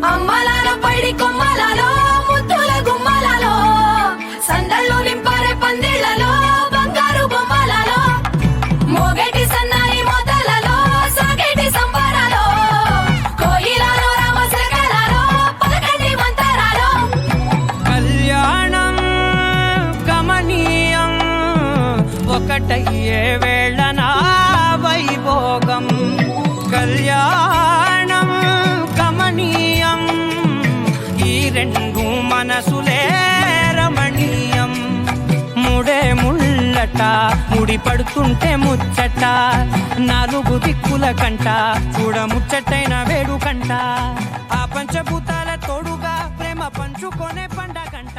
అమ్మలాలో పైడి కొమ్మలలో ముద్దుల గుమ్మలలో సందళ్ళు నింపారే పందిళ్లలో బంగారు బొమ్మలలో మోగేటి సన్నాయి మోతలలో సాగేటి సంబరాలో కోయిలలో రామశకలలో పలకండి మంతరాలో కళ్యాణం గమనీయం ఒకటయ్యే వేళ నా వైభోగం కళ్యాణం గమనీయం ఈ రెండు మనసులే రమణీయం ముడే ముళ్ళట ముడి పడుతుంటే ముచ్చట నాలుగు దిక్కుల కంట చూడ ముచ్చటైన వేడుకంట ఆ పంచభూతాల తోడుగా ప్రేమ పంచుకొనే పండగంట.